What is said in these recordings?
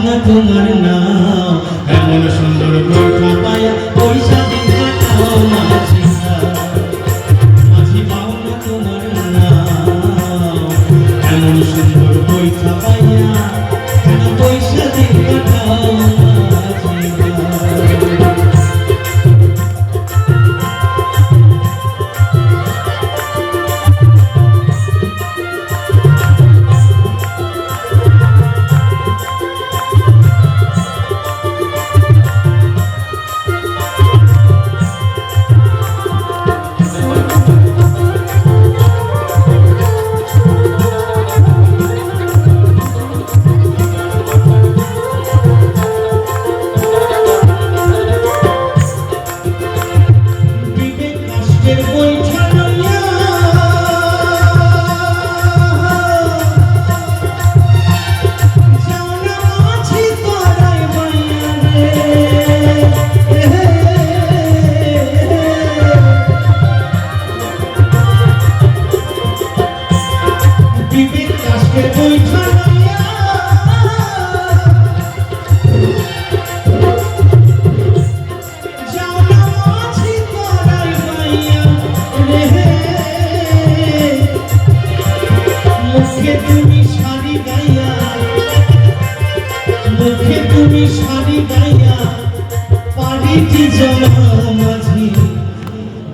না তোমার নাম, এমন সুন্দর বৈঠা পায়া পয়সা দিন কাটাও মাঝি মাঝি, পাও না তোমার নাম, এমন সুন্দর বৈঠা পাইয়া পয়সা দিন কাটাও মাঝি,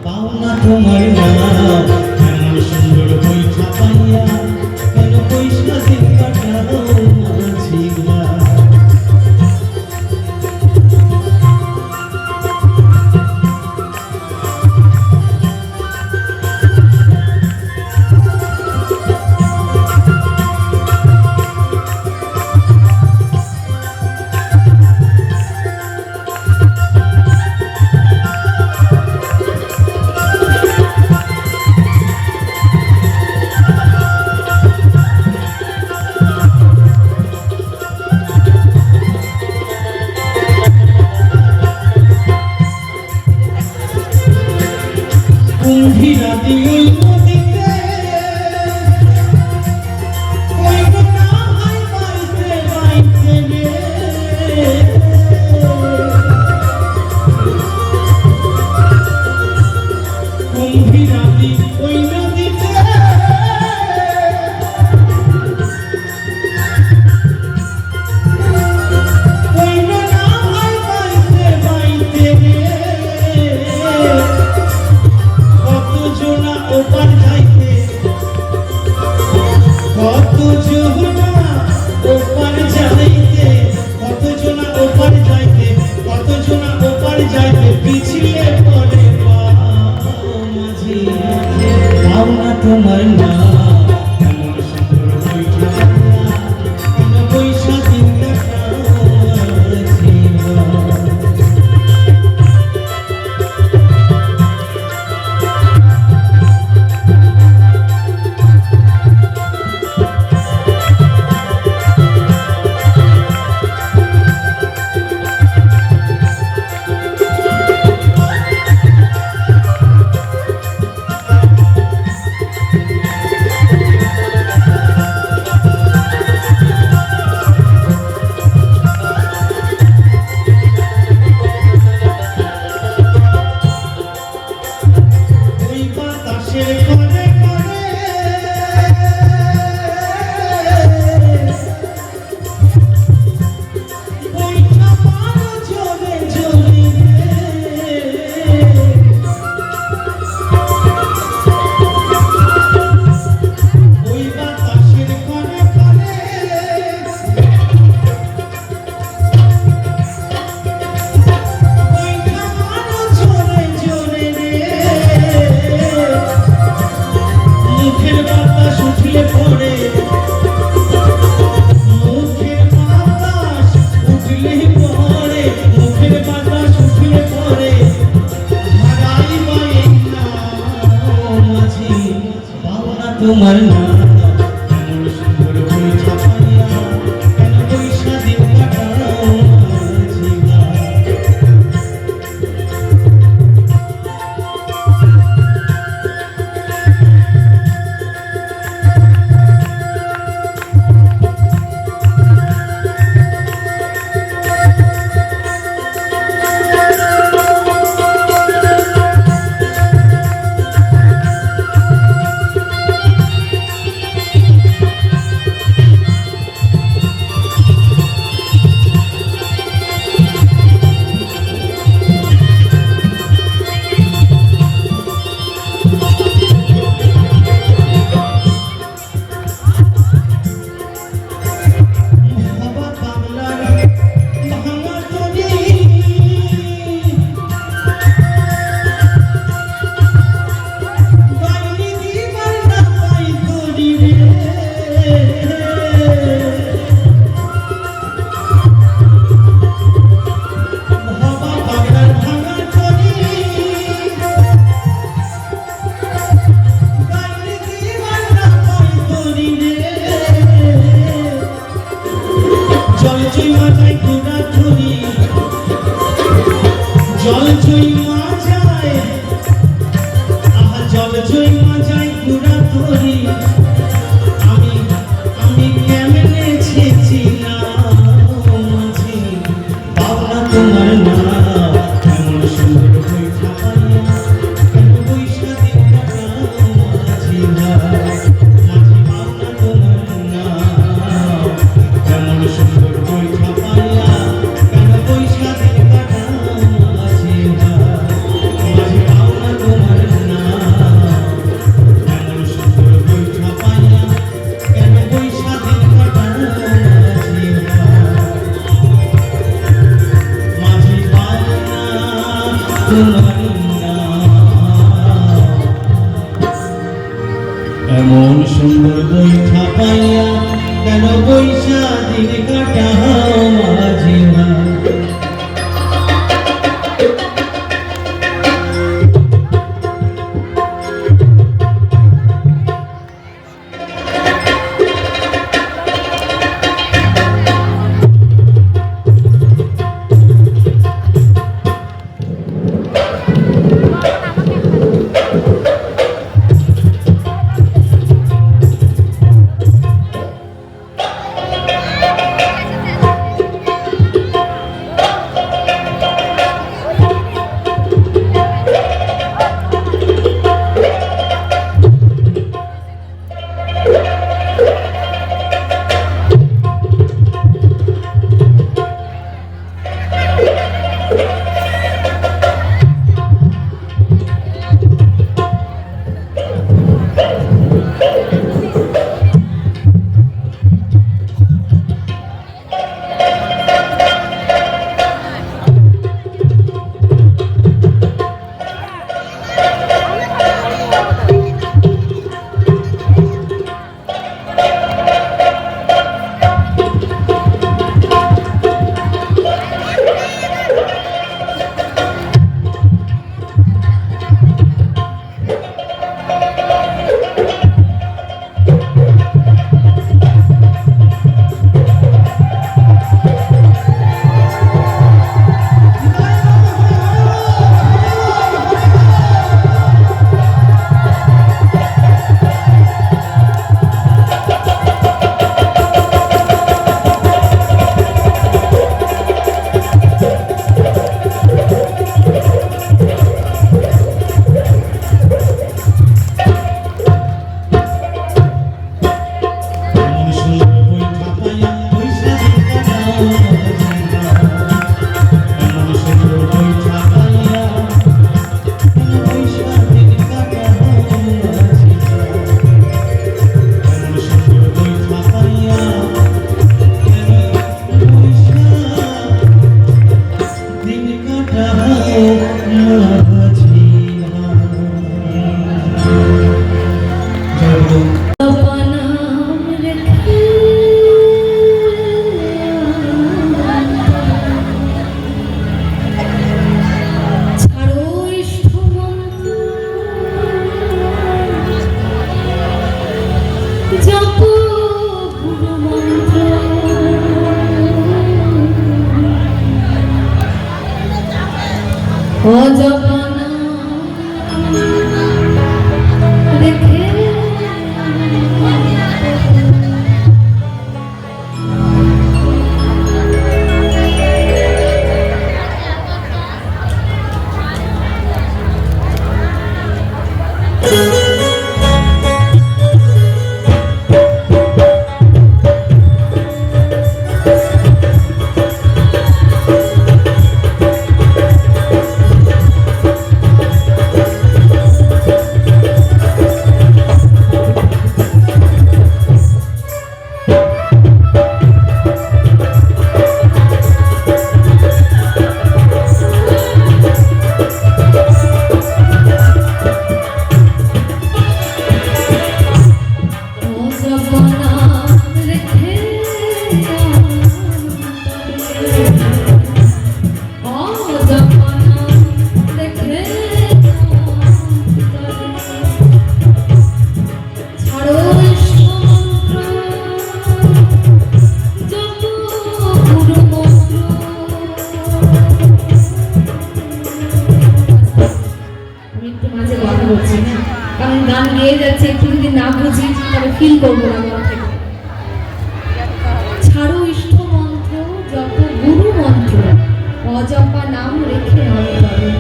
পাও না তোমার নাম, এমন সুন্দর বৈঠা পাইয়া কেন পয়সা দিন কাটাও মাঝি। কুম্ভীরাদি ওই নদীতে কইব না ভাই বাইতে বাইতে রে, কুম্ভীরাদি ওই নদীতে কইব না ভাই বাইতে বাইতে রে, ওপার যাইতে কত জোনা ওপার যাইতে, কত জোনা ওপার যাইতে, কত জোনা ওপার যাইতে পিছলে পড়ে মাঝি, পাও না তোমার নাম, এমন সুন্দর বৈঠা কেন পয়সা দিন কাটাও তোমার নাম, এমন সুন্দর বৈঠা পাইয়া কেন পয়সা দিন কাটাও মাঝি। মাঝায় ঘোড়া ধরি জল জয় মাঝায় জল জয় মাঝায় ঘোড়া ধরি আমি কেমনে ছেছি না মাঝি বাবা তোমার না এমন সুন্দর বৈঠা পাইয়া কেন বৈশা দিন মাঝি বাবা তোমার না এমন সুন্দর বৈঠা পাইয়া কেন বৈশা দিন মাঝি বাবা তোমার না এমন সুন্দর বৈঠা পাইয়া কেন বৈশা দিন মাঝি বাবা তোমার না এমন সুন্দর বৈঠা পাইয়া কেন বৈশা দিন কাটাও মাঝি গান গেয়ে যাচ্ছে, একটু যদি না বুঝি তবে ফিল করবো না মন থেকে। ছাড়ো ইষ্ট মন্ত্র যত গুরু মন্ত্র, অজপা নাম রেখে অন্তরে,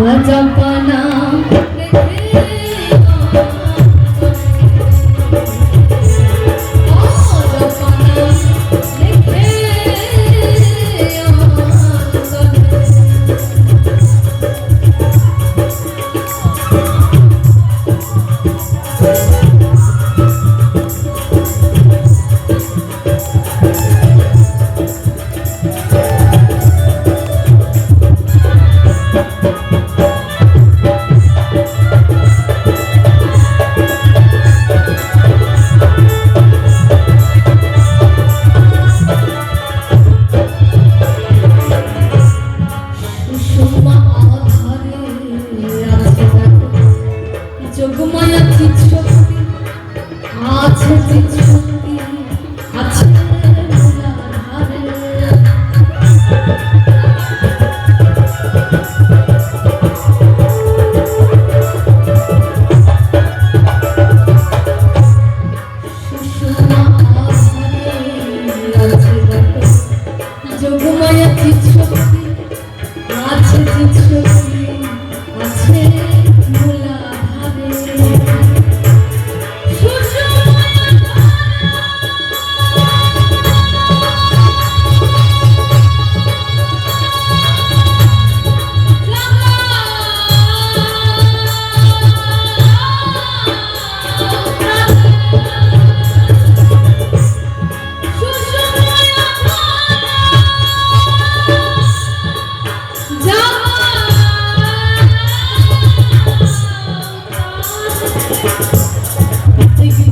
অজপা নাম রেখে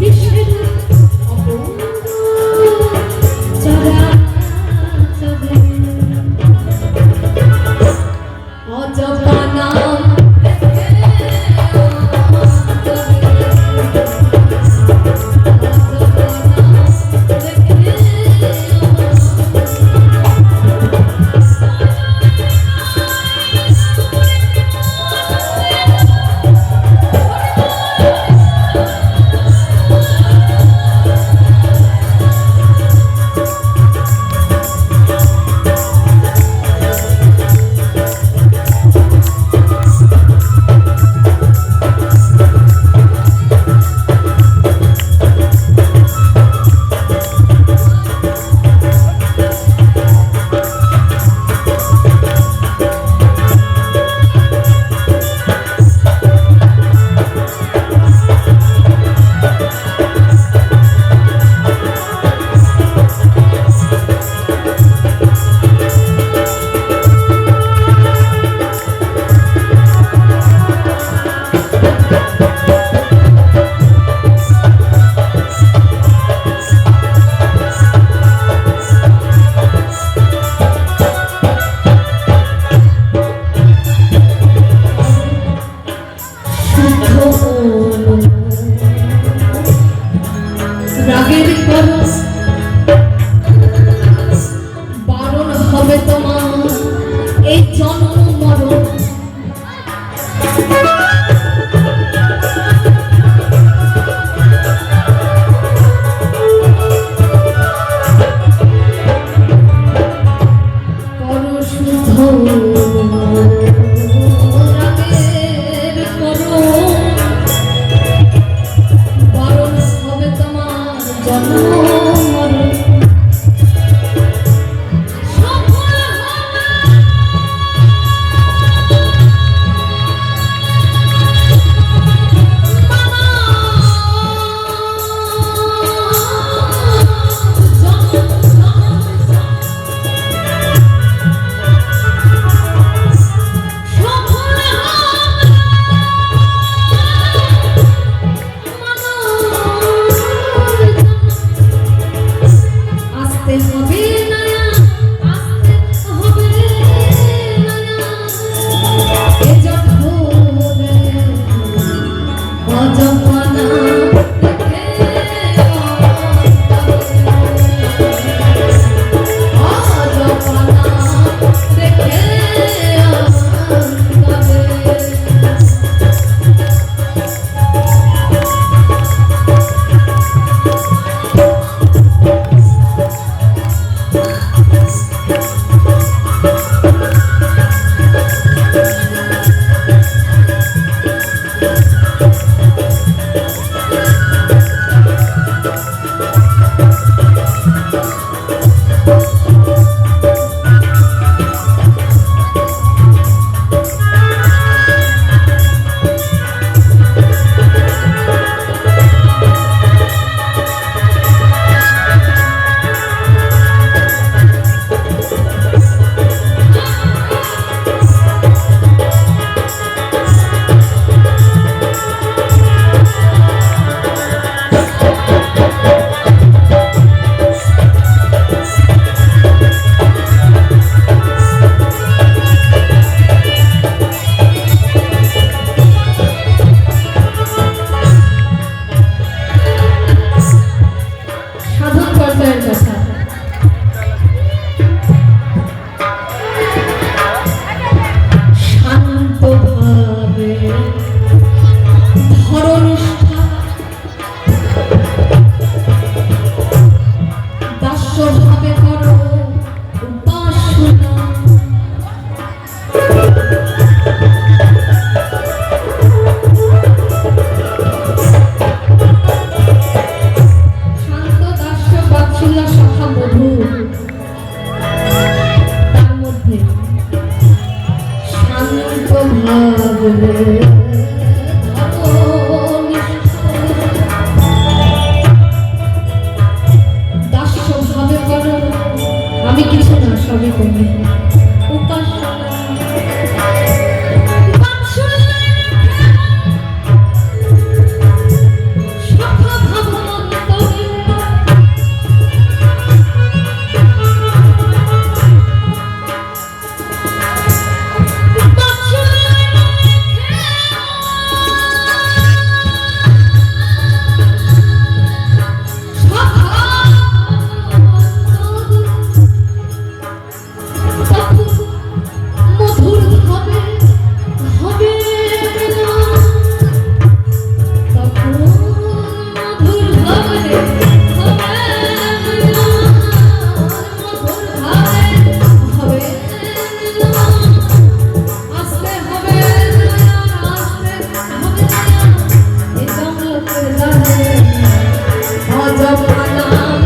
দেখে দাস্যভাবে করো উপাসনা। শান্ত দাস্য বাৎসল্য সখা মধুর, তার মধ্যে শান্ত ভাবে দাস্য ভাবে করো, আমি কিছু না সবই করি উপাসনা। সখা ভাবন্তরে মধুর হবে হবে না, তখন মধুর হবে হবে না, মধুর হবে হবে না, আসতে হবে না, আসতে হবে না, এ জগতের দানে অজপা নাম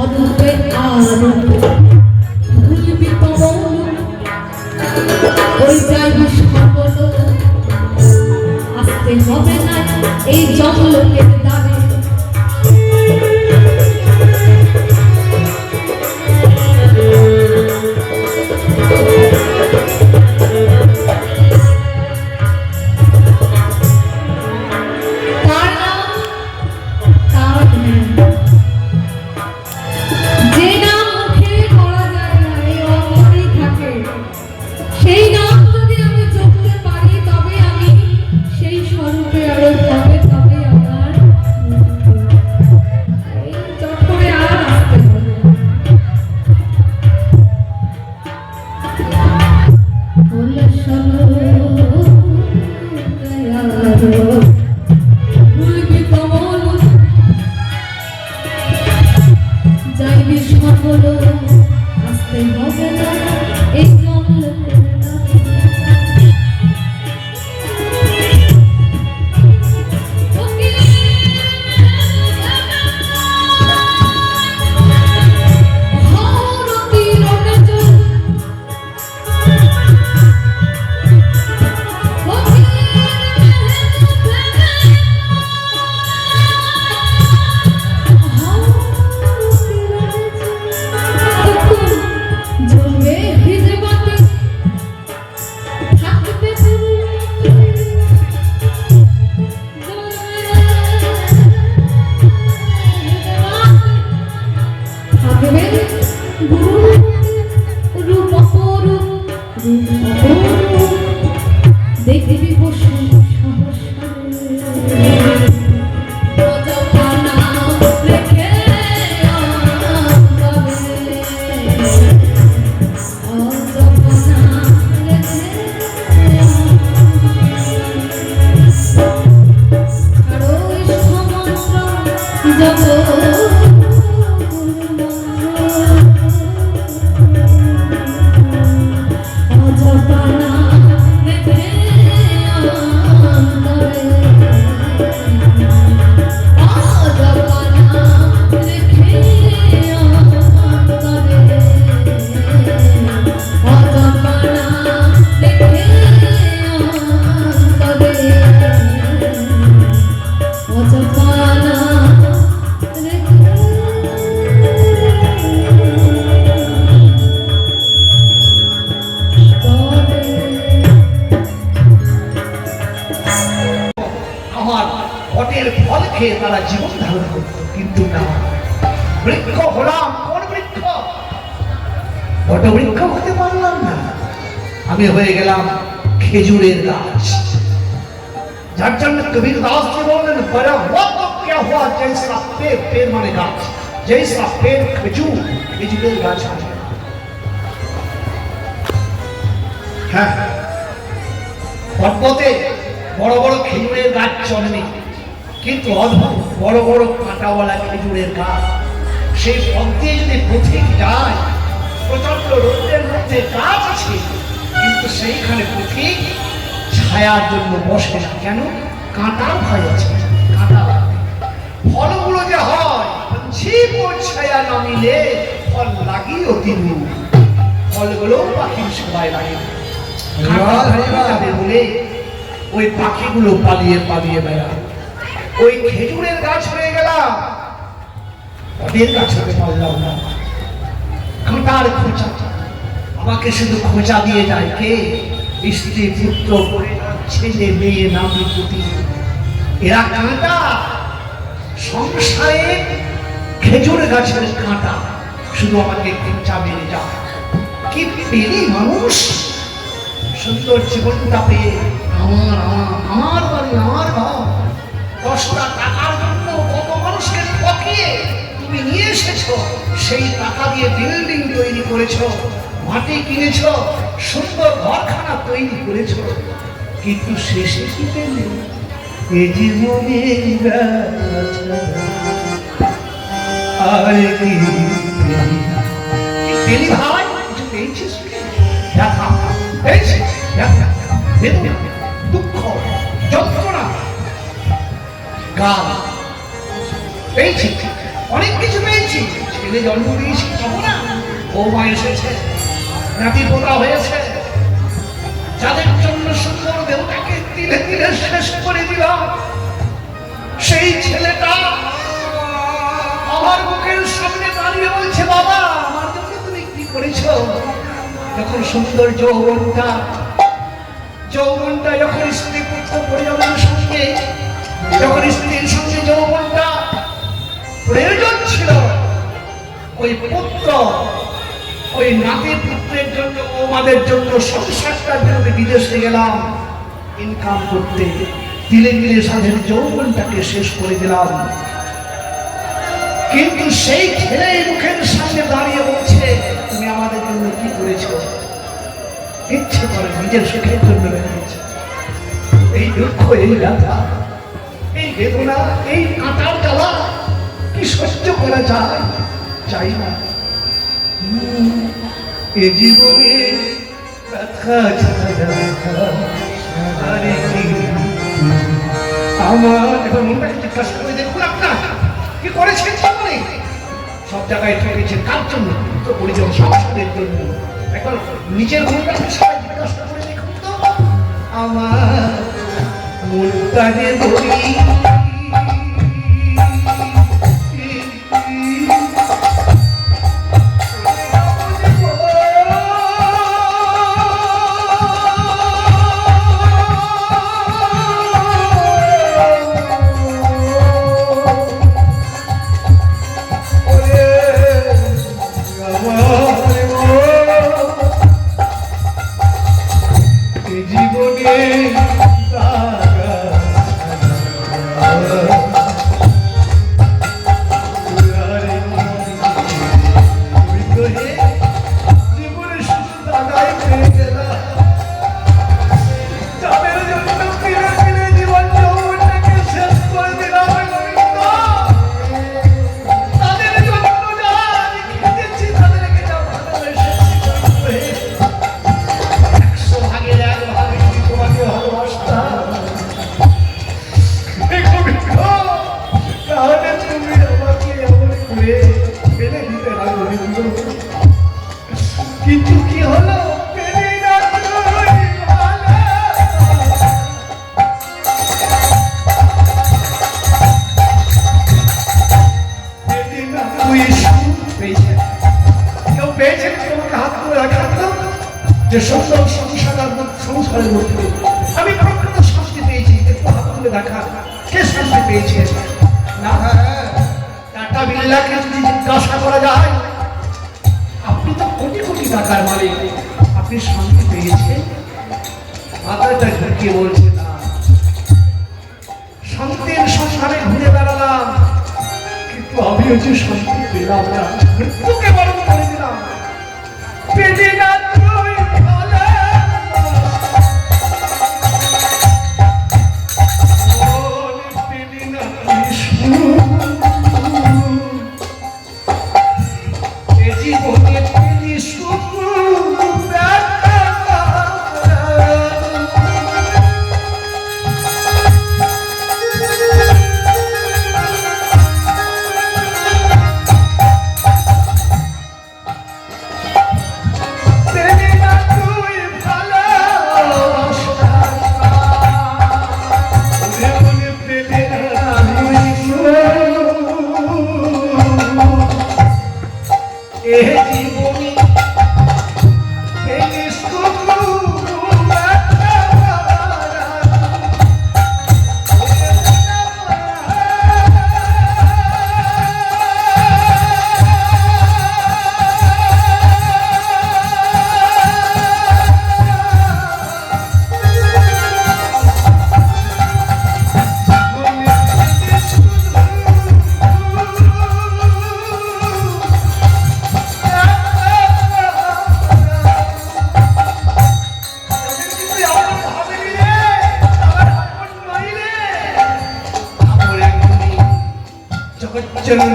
অরূপে আরূপ ভুলবি কমল, ওই যাইবি সকল, আসতে হবে না এই জগলোকের দ্বারে। তার নাম তার ধ্যান, যে নাম মুখে করা যায় না, এই অন্তরেই থাকে। সেই নাম যদি আমি জপতে পারি তবে আমি সেই স্বরূপে আরো হবে, তবে আমার মুক্তি। এই চট করে আর আসতে হবে বলে ভুলবি কমল, যাইবি সকল, আসতে হবে না এই জগলোকের দ্বারে। হরতি রটে চল, জ্বলবে ভিজে বাতি, থাকবে থাকবে গুরু রূপ অপরূপ, রূপ অপরূপ দেখবি বসু সহস্রে। অজপা নাম রেখে অন্তরে, অজপা নাম রেখে আরো সমস্ত জগৎ যজ্ঞের ফল খেয়ে তারা জীবন ধারণ করত, কিন্তু না, বৃক্ষ হলাম। কোন বৃক্ষ? বট বৃক্ষ হতে পারলাম না, আমি হয়ে গেলাম খেজুরের গাছ। যার জন্য কবির দাস জি বললেন, বড়া হুয়া তো क्या हुआ जैसा पेड़, पेड़ মানে গাছ, जैसा पेड़ খেজুর, খেজুরের গাছ হয়। হ্যাঁ, পর্বতে বড় বড় খেজুরের গাছ জন্মে, কিন্তু অদ্ভুত বড় বড় কাঁটাওয়ালা খেজুরের গাছ। সেই পথ দিয়ে যদি পথিক যায়, প্রচন্ড রোদের মধ্যে গাছ আছে, কিন্তু সেইখানে পথিক ছায়ার জন্য বসে না। কেন? কাঁটার ভয় আছে, কাঁটা লাগবে। ফলগুলো যে হয়, ছায়া না মিলে ফল লাগি অতি দূর, ফলগুলো পাখির সবাই লাগে বলে ওই পাখিগুলো পালিয়ে পালিয়ে বেড়ায়। ওই খেজুরের গাছ হয়ে গেলাম, ওদের গাছ হতে পারলাম না। কাঁটার খোঁচা, আমাকে শুধু খোঁচা দিয়ে যায় কে? স্ত্রী, পুত্র, ছেলে, মেয়ে, নাতি, পুতি, এরা কাঁটা। সংসারে খেজুর গাছের কাঁটা, শুধু আমাকে খোঁচা মেরে যায়। কি পেলি মানুষ সুন্দর জীবনটা পেয়ে, আমার আমার আমার বাড়ি, আমার ঘর, 10টা টাকার জন্য কত মানুষকে ঠকিয়ে তুমি নিয়ে এসেছো। সেই টাকা দিয়ে বিল্ডিং তৈরি করেছো, মাটি কিনেছো, সুন্দর ঘরখানা তৈরি করেছো, কিন্তু শেষে কি পেলে? এ জীবনে আর কি পেলি ভাই? কিছু পেয়েছিস? দেখা পেয়েছি, বেদনা, দুঃখ, যন্ত্রণা, গান পেয়েছি, অনেক কিছু পেয়েছি। ছেলে জন্ম দিয়েছি তবু না, বৌমা এসেছে, নাতি পোতা হয়েছে, যাদের জন্য সুন্দর দেহটাকে তিলে তিলে শেষ করে দিলাম। সেই ছেলেটা আমার মুখের সামনে দাঁড়িয়ে বলছে, বাবা আমার জন্য তুমি কি করেছো? যখন সুন্দর যৌবনটা যখন স্ত্রী পুত্র পরিজনের সঙ্গে, যখন স্ত্রীর সঙ্গে যৌবনটা প্রয়োজন ছিল, ওই পুত্র, ওই নাতি পুত্রের জন্য, আমাদের জন্য, সংসারটার জন্য বিদেশে গেলাম ইনকাম করতে, দিলে দিলে সাধের যৌবনটাকে শেষ করে দিলাম। কিন্তু সেই ছেলে মুখের সামনে দাঁড়িয়ে বলছে, তুমি আমাদের জন্য কি করেছো? ইচ্ছে করে নিজের সুখের জন্য রেখেছে। এই দুঃখ, এই ব্যথা, এই বেদনা, এই কাঁটার জ্বালা কি সহ্য করা যায়? চাই না। এ জীবনে ব্যথা ছাড়া আরে কি আমার? এখন মনটাকে জিজ্ঞাসা করে দেখুন, আপনার কি করেছেন জীবনে? সব জায়গায় ঠকেছে, কার জন্য? তো পরিজন, সংসারের জন্য। এখন নিজের মনটাকে সবাই জিজ্ঞাসা করে দেখুন তো, আমার মনটাকে বলি কিন্তু কি হলো? যে সুন্দর সংসারের মধ্যে আমি প্রকৃত শান্তি পেয়েছি, একটু হাত তুলে দেখা। কে পেয়ে শান্তি পেয়েছেন না? টাটা বিড়লাকে যদি জিজ্ঞাসা করা যায়, আপনি তো কোটি কোটি টাকার মালিক, আপনি শান্তি পেয়েছেন? মাথাটা ঝুঁকিয়ে বলছে না, শান্তির সংসারে ঘুরে বেড়ালাম, কিন্তু আমি হচ্ছে শান্তি পেলাম না, মৃত্যুকে বরণ করে দিলাম। পেলি না তুই ভালো, পেলি না তুই সুখ, এ জীবনে পেলি সুখ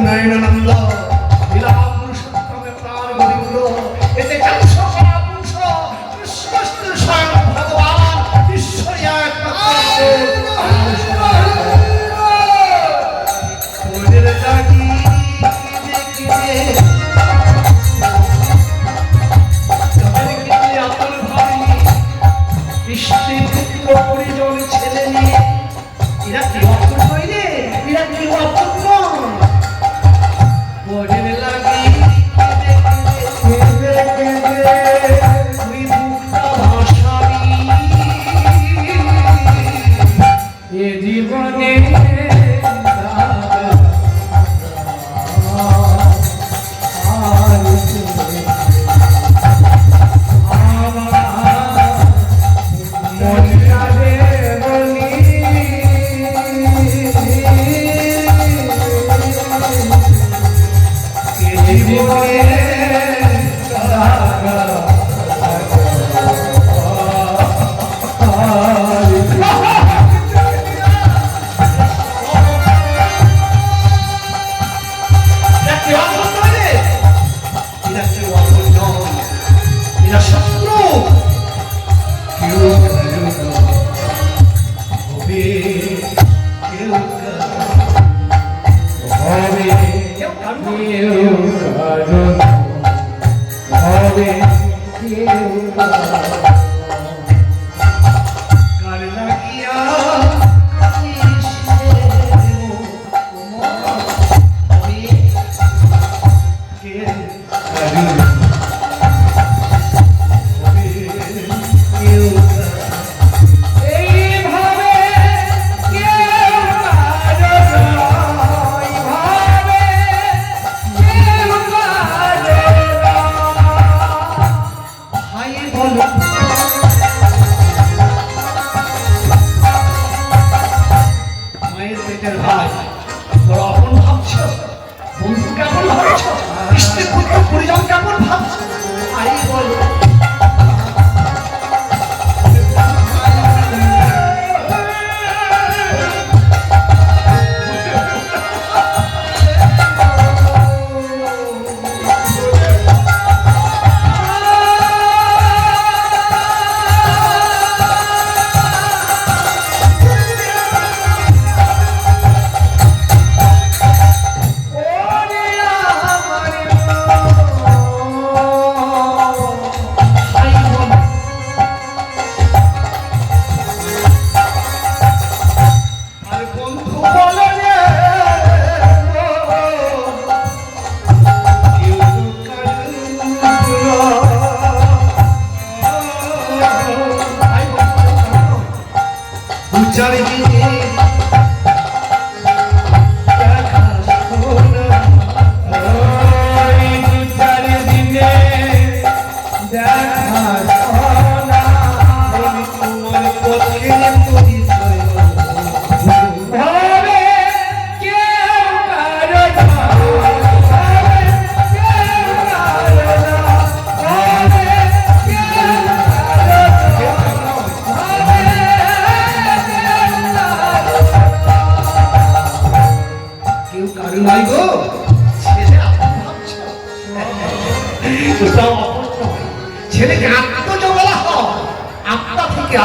নয়নানন্দ লীলা পুরুষোত্তমে প্রাণ গরিব, এতে কাংস করা পুরুষ সমস্ত স্বয়ং ভগবান ঈশ্বরী পরিজন ছেলে নিয়ে এরা কি অপূর্ণ নয় রে, এরা কি অপূর্ণ? জীবনে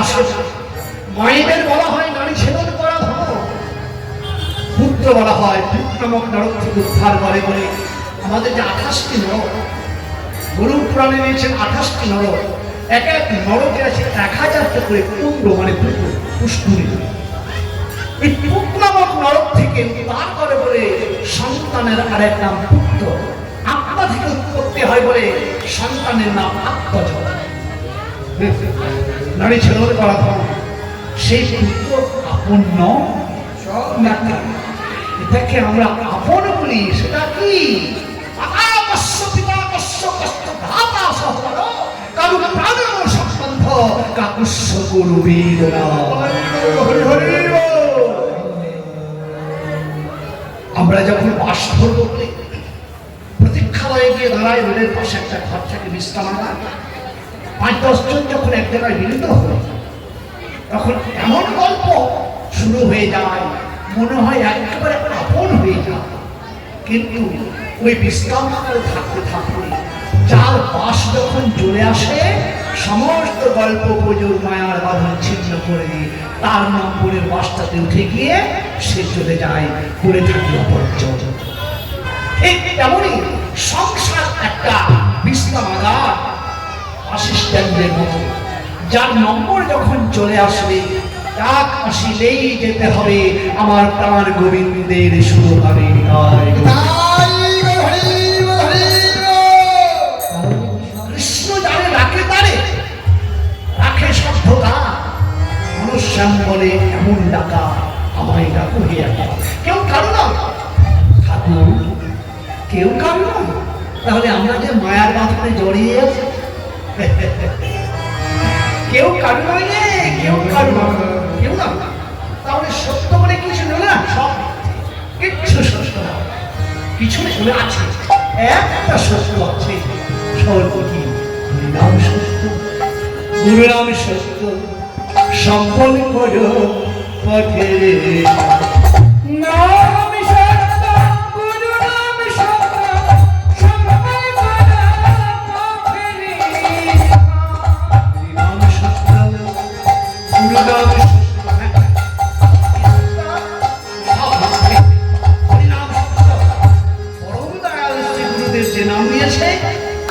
আসে না। মায়েদের বলা হয় নারী ছেদন করা ধর্ম, পুত্র বলা হয় পুত্র নামক নরক থেকে উদ্ধার করে বলে আমাদের যে 28টি নরক গুরু পুরাণে নিয়েছেন 28টি নরক, এক এক নরকে আছে 1000টা করে কুণ্ড মানে পুষ্কুরি। এই পুত্র নামক নরক থেকে উদ্ধার করে বলে সন্তানের আরেক নাম পুত্র, আত্মা থেকে উৎপত্তি হয় বলে সন্তানের নাম আত্মজ। নারী ছেদন করা ধর্ম, সেই পুত্র আপন নয়, এটাকে আমরা আপন বলি। সেটা কি? আমরা যখন বাস করবো প্রতীক্ষালয়ে গিয়ে দাঁড়ায়, রোডের পাশে একটা ঘর থাকে বিশ্রামাগার, 5-10 জন যখন এক জায়গায় মিলিত হলো তখন এমন গল্প শুরু হয়ে যায়, মনে হয় একেবারে আপন হয়ে যায়। কিন্তু ওই বিশ্রামাগারে থাকতে থাকতে যার বাস যখন চলে আসে, সমস্ত গল্প গুজব মায়ার বাঁধন ছিন্ন করে তার নম্বরের বাসটাতে উঠে গিয়ে সে চলে যায়, করে থাকে অপরিচয়। এই তেমনই সংসার একটা বিশ্রামাগার, অ্যাসিস্ট্যান্টের মতো, যার নম্বর যখন চলে আসবে ডাক আসিলেই যেতে হবে আমার প্রাণ গোবিন্দের সুরভাবে। কৃষ্ণ জানে রাখে তারে, রাখে সভ্যতা। মনুষ্যাম বলে এমন ডাকা, আমায় ডাকু হে একা। কেউ কারো না ঠাকুর, কেউ কারো না। তাহলে আমরা যে মায়ার বাঁধনে জড়িয়ে আছি, কেউ কারো নয় রে, কেউ কারো না, কেউ না। তাহলে সত্য বলে কিছু নেই না, সব কিচ্ছু সত্য না। কিছু চলে আছে, একটা সত্য আছে, সর্বটি নাম সত্য, গুরু নাম সত্য, সম্পন্ন করো পথের নাম সত্য, গুরু নাম সত্য, সম্পন্ন করো পথের নাম সত্য, গুরু নাম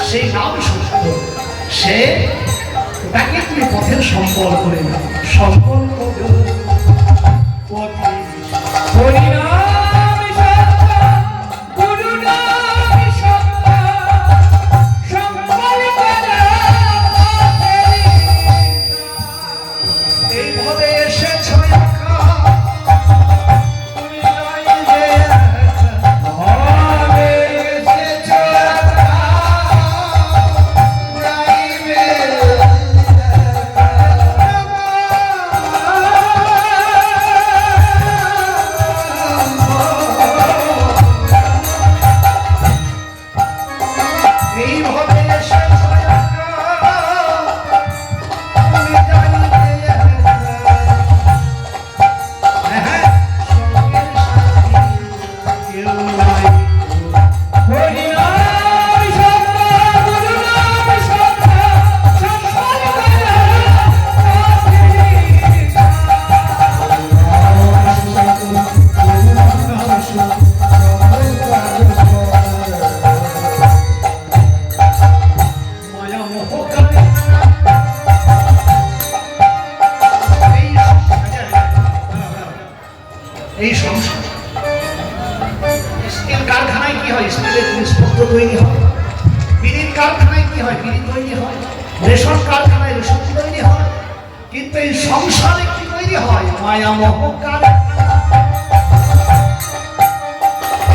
সেই নাম সত্য, সে তাকে তুমি পথের সম্বল করে না, সম্বল এইভাবে এসেছ এই সংসার। স্টিল কারখানায় কি হয়? স্টিলের জিনিসপত্র তৈরি হয়। বিড়ির কারখানায় কি হয়? বিড়ি তৈরি হয়। রেশন কারখানায় রেশন তৈরি হয়। কিন্তু এই সংসারে কি তৈরি হয়? মায়া মোহ কারখানা।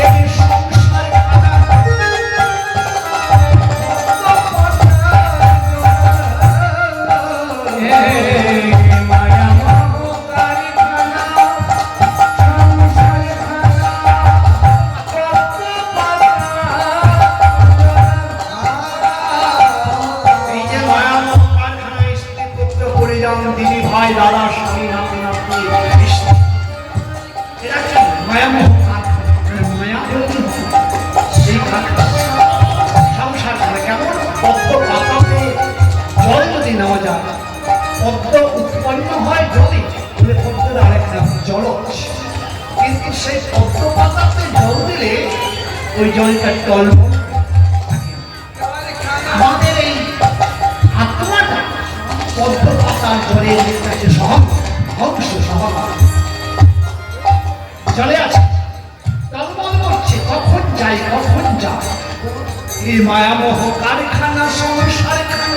এই সংসারে দিদি ভাই দাদা স্বামী নাতি নাতনি এরা কি মায়ামোহ মায়া সেই সংসার করে কেমন পদ্ম পাতাতে জল যদি নেওয়া যায় পদ্ম উৎপন্ন হয় জলে, বলে পদ্মের আরেক নাম জলজ। কিন্তু সেই পদ্ম পাতাতে জল দিলে ওই জলটা টলমল থাকে। আমাদের এই আত্মাটা পদ্ম পাতার জলের কাছে ধ্বংস সহমান জলে আছে, টলমল করছে, কখন যায় কখন যায়। এই মায়ামোহ কারখানা সংসার খানা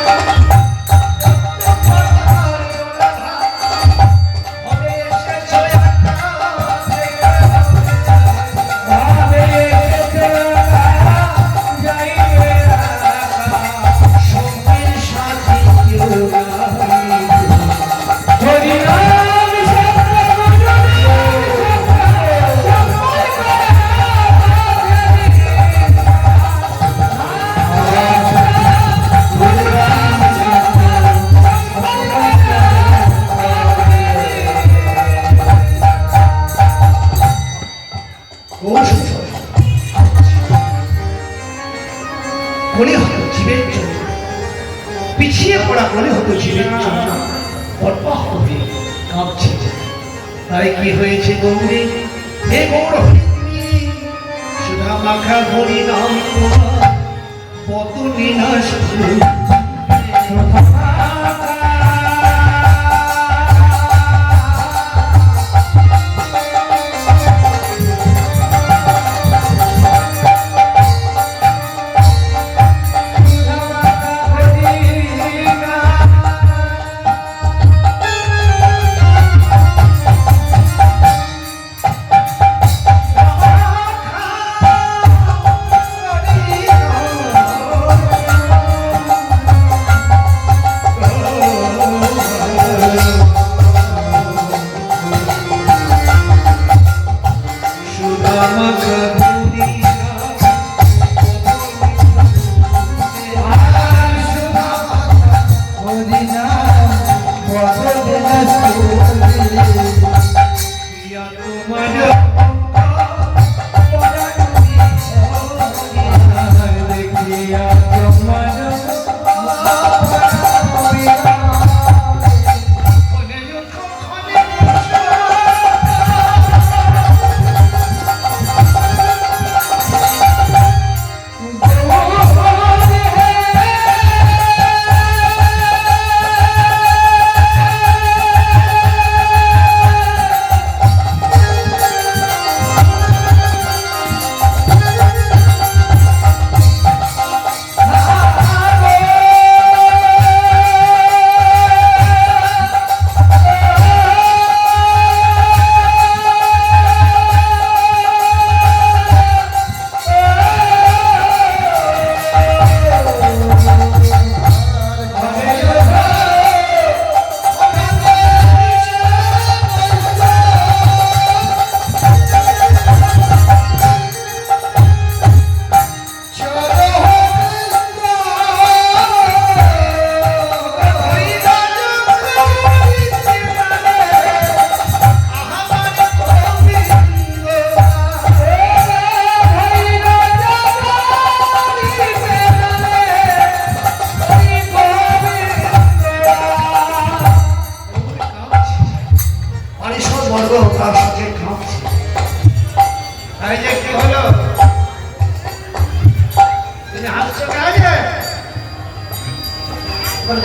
মনে হতো জীবের জন্য, পিছিয়ে পড়া মনে হতো জীবের জন্য, বরবাহ হয়ে কাঁপছে। তাই কি হয়েছে গৌরী, হে গৌর হরি সুধা মাখা হরি নাম বদলি না শুধু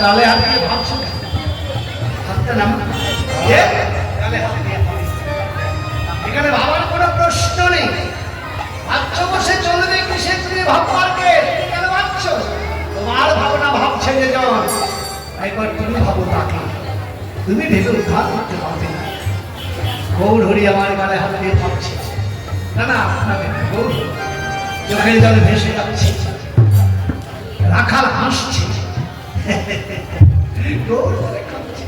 গালে হাত দিয়ে ভাবছো, হাতটা নাম গালে হাত দিয়ে, এখানে ভাবার কোনো প্রশ্ন নেই। ভাবছো বসে চলবে কিসে, তুমি ভাববার কে, কেন ভাবছো? তোমার ভাবনা ভাবছে যে জন, একবার তুমি ভাবো তাকে, তুমি ভেবে উদ্ধার করতে পারবে না। গৌর হরি আমার গালে হাত দিয়ে ভাবছে, না না আপনাকে গৌর চোখের জলে ভেসে যাচ্ছে, রাখাল হাসছে, গৌর বলে কাঁদছে,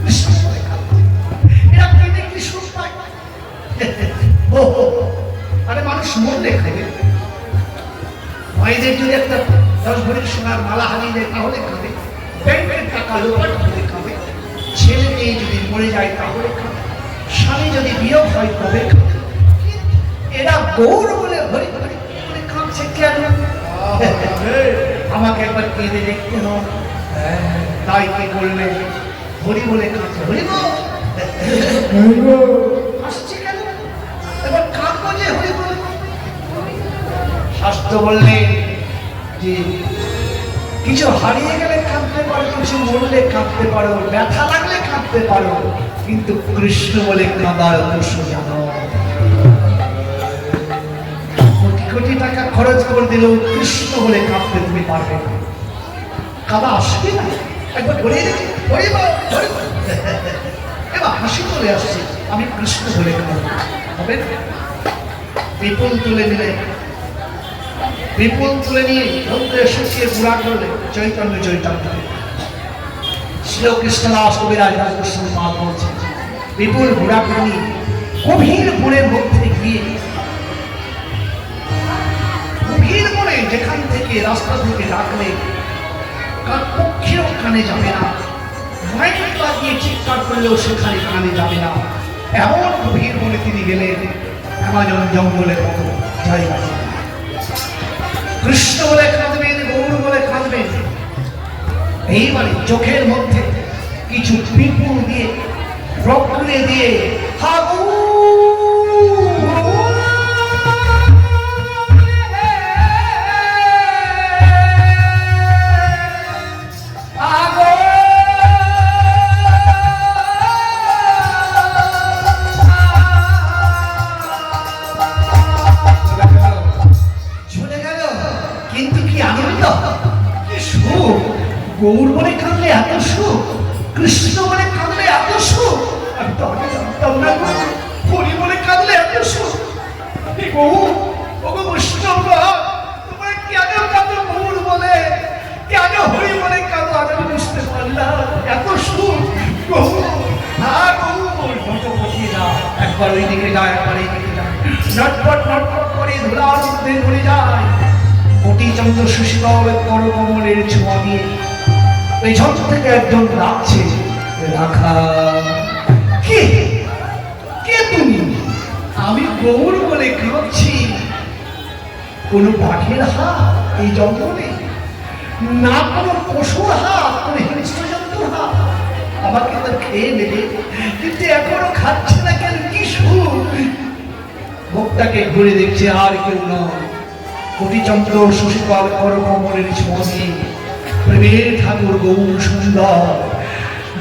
বিশ্বাস করে কাঁদছে, এরা পেটে কি সুখ পায়? আরে মানুষ মরলে খাবে, মায়েদের যদি একটা 10 ভরির সোনার মালা হারিয়ে দেয় তাহলে খাবে, ব্যাংকের টাকা লোপাট হলে খাবে, ছেলে মেয়ে যদি মরে যায় তাহলে খাবে, স্বামী যদি বিয়োগ হয় তবে খাবে। এরা গৌর বলে হরি হরি বলে কাঁদছে কেন? আমাকে একবার কেঁদে দেখতে হবে। তাই কি করলে হরি বলে কাঁদছে, হরি বল। হাসছে কেন? এবার কাঁদবো যে হরি বল। শাস্ত্র বললেন যে কিছু হারিয়ে গেলে কাঁদতে পারো, কিছু মরলে কাঁদতে পারো, ব্যথা লাগলে কাঁদতে পারো, কিন্তু কৃষ্ণ বলে কাঁদার অবশ্য জানো। কোটি কোটি টাকা খরচ করে দিলেও কৃষ্ণ বলে কাঁদতে তুমি পারবে না, কাদা আসবে না। একবার বলে দেখি, এবার হাসি চলে আসছে, আমি কৃষ্ণ বলে কাঁদবো, হবে না? বিপুল তুলে নিলে, বিপুল তুলে নিয়ে রৌদ্রে শুকিয়ে গুঁড়া করলে চৈতন্য চৈতন্য। শ্রীকৃষ্ণ দাস কবিরাজ রাজগোস্বামী পাল বলছেন, বিপুল গুঁড়া করে নিয়ে গভীর বনের মধ্যে গিয়ে, গভীর বনে যেখান থেকে রাস্তা থেকে ডাকলে পক্ষীও কানে যাবে না, মাইক লাগিয়ে চিৎকার করলেও সেখানে কানে যাবে না, এমন গভীর বনে তিনি গেলেন। অ্যামাজন জঙ্গলের মতো জায়গা। কৃষ্ণ বলে কাঁদবেন, গৌর বলে কাঁদবেন। এইবারে চোখের মধ্যে কিছু পিপুল দিয়ে, রক্রে দিয়ে গৌর বলে কাঁদলে এত সুখ, কৃষ্ণ বলে কাঁদলে এত সুখ। আমি তো আগে জানতাম না হরি বলে কাঁদলে এত সুখ। তোমরা কেন কাঁদো গৌর বলে, কেন হরি বলে কাঁদো? আমি বুঝতে পারলাম এত সুখ। একবার ওই দিকে যায়, একবার এই দিকে যায়, নটপট নটপট করে ধুলার মধ্যে ধরে যায়। কোটি চন্দ্র সুশীতল করকমলের ছোঁয়া দিয়ে পেছন থেকে একজন ডাকছে, রাখা। কে কে তুমি? আমি গৌর বলে কাঁদছি। কোনো বাঘের হাত এই জঙ্গলে, না কোনো পশুর হাত, কোনো হিংস্র জন্তুর হাত। আমাকে তো খেয়ে নেবে, কিন্তু এখনো খাচ্ছে না কেন? কি সুখ! মুখটাকে ঘুরে দেখছে, আর কেউ নয়, কোটিচন্দ্র শশীপাল করকমলের ছোঁয়া দিয়ে প্রেমের ঠাকুর গৌর সুন্দর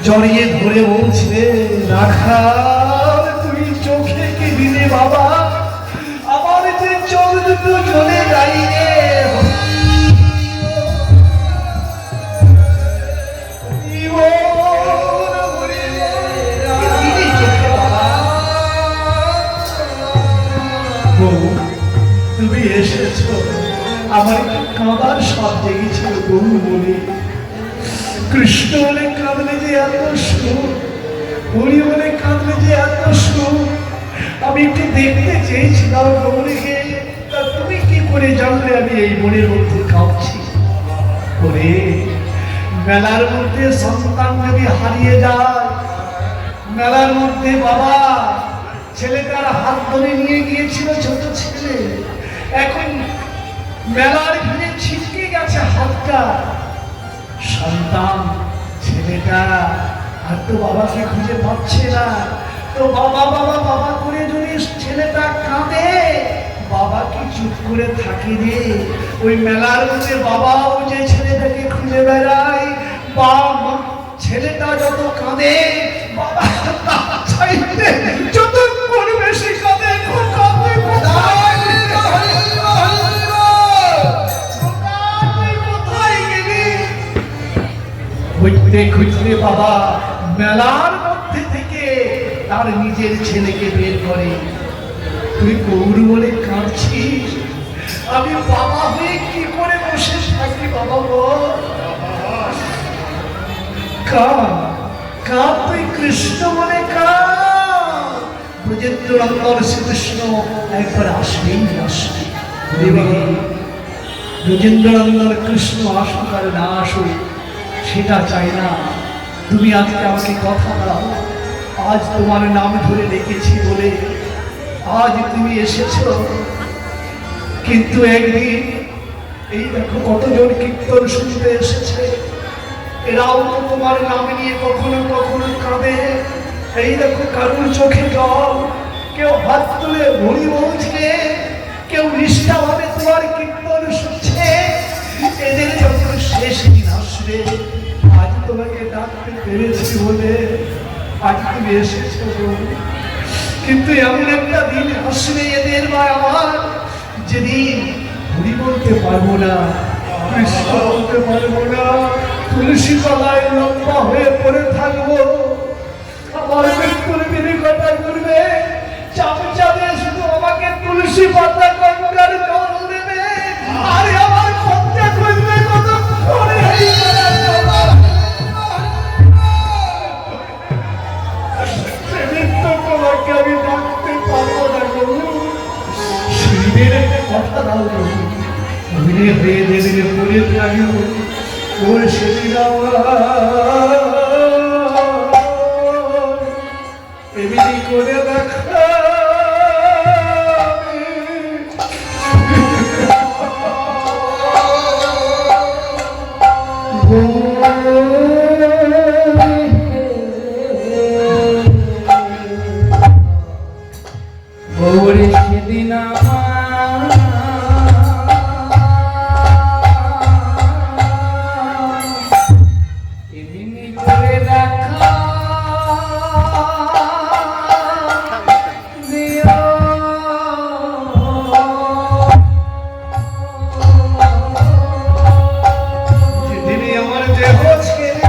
জড়িয়ে ধরে বলছে, রাখা তুই চোখে কি দিলে বাবা, আমার যে চোখ দুটো জ্বলে যাই রে। তুমি এসেছো, আমার কাঁদার সব জেগেছিল গৌর বলে। কৃষ্ণ বলে কাঁদলে যে এত সুখ, হরি বলে কাঁদলে যে এত সুখ। আমি একটু দেখতে চেয়েছিলাম গৌরীকে, তা তুমি কি করে জানলে আমি এই মনের মধ্যে কাঁদছি? ওরে, মেলার মধ্যে সন্তান যদি হারিয়ে যায়, মেলার মধ্যে বাবা ছেলেটার হাত ধরে নিয়ে গিয়েছিল, ছোট ছেলে, এখন মেলার ভিড়ে ছিটকে গেছে হাতটা। সন্তান ছেলেটা আর তো বাবাকে খুঁজে পাচ্ছে না, তো বাবা বাবা বাবা করে যদি ছেলেটা কাঁদে, বাবা কি চুপ করে থাকে রে? ওই মেলার মধ্যে বাবাও যে ছেলেটাকে খুঁজে বেড়ায়, বাবা ছেলেটা যত কাঁদে, বাবা চাইতে যত বেশি কাঁদে। খুঁজতে খুঁজতে বাবা মেলার মধ্যে থেকে তার নিজের ছেলেকে বের করে। তুই গৌর বলে কাঁদছিস, আমি বাবা হয়ে কি করে বসে থাকি? বাবা বল, কাঁদ কাঁদ, তুই কৃষ্ণ বলে কাঁদ। ব্রজেন্দ্রনন্দন শ্রীকৃষ্ণ একবার আসবেই আসবে। ব্রজেন্দ্রনন্দন কৃষ্ণ আসুক আর না আসুক সেটা চাই না। তুমি আজকে আমাকে কথা দাও, আজ তোমার নাম ধরে ডেকেছি বলে আজ তুমি এসেছো, কিন্তু একদিন এই দেখো কতজন কীর্তন শুনতে এসেছে, এরাও তো তোমার নাম নিয়ে কখনো কখনো এই দেখো কারুর চোখে জল, কেউ হাত তুলে ভরি বলছে, কেউ নিষ্ঠাভাবে তোমার কীর্তন শুনছে। এদের যখন শেষ দিন আসবে, আজ তোমাকে ডাকতে পেরেছি বলে আজ তুমি এসেছো। কিন্তু এমন একটা দিন আসবে এদের বা আমার, যেদিন ভরি বলতে পারবো না, কৃষ্ণ বলতে পারবো না, তুলসী তলায় লম্বা হয়ে পড়ে থাকবো। আমার মৃত্যুর দিনে কথা করবে, চামচাতে শুধু আমাকে তুলসী পাতা গঙ্গার জল দেবে, আর আমার পথটা করবে কত করে। সেদিন তো তোমাকে আমি ডাকতে পারবো না গো। শিবের একটা কথা দাও গো, ঘুরে হয়ে যেদিনে পড়ে থাকবো, ওর সেদিন আমার এমনি করে দেখা। গৌরী সেদিন আমার এমনি করে দেখা দিও। যেদিনে আমার দেহ ছেড়ে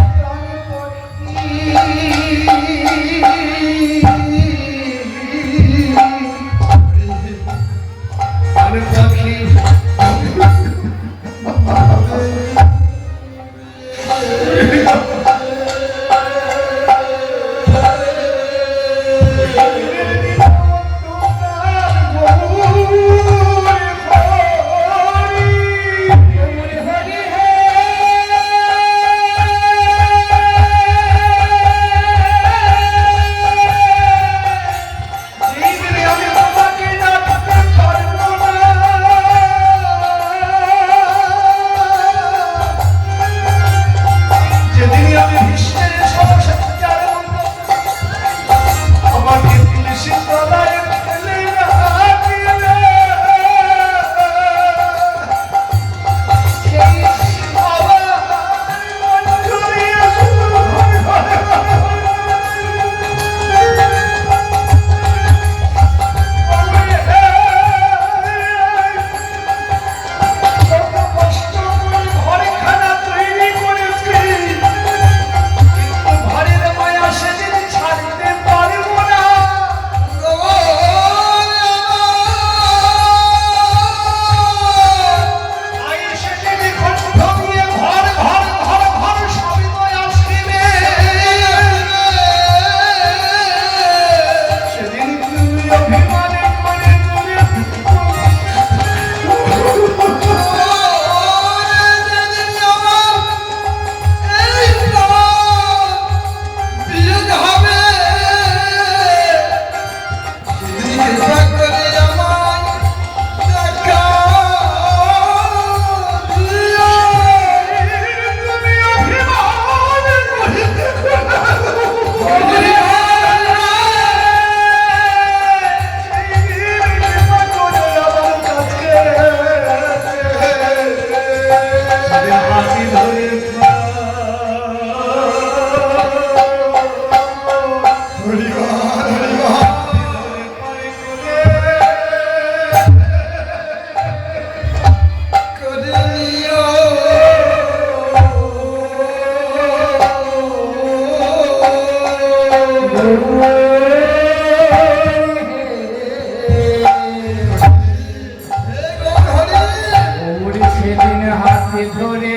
প্রাণে পাখি গৌরী সেদিন হাতে ধরে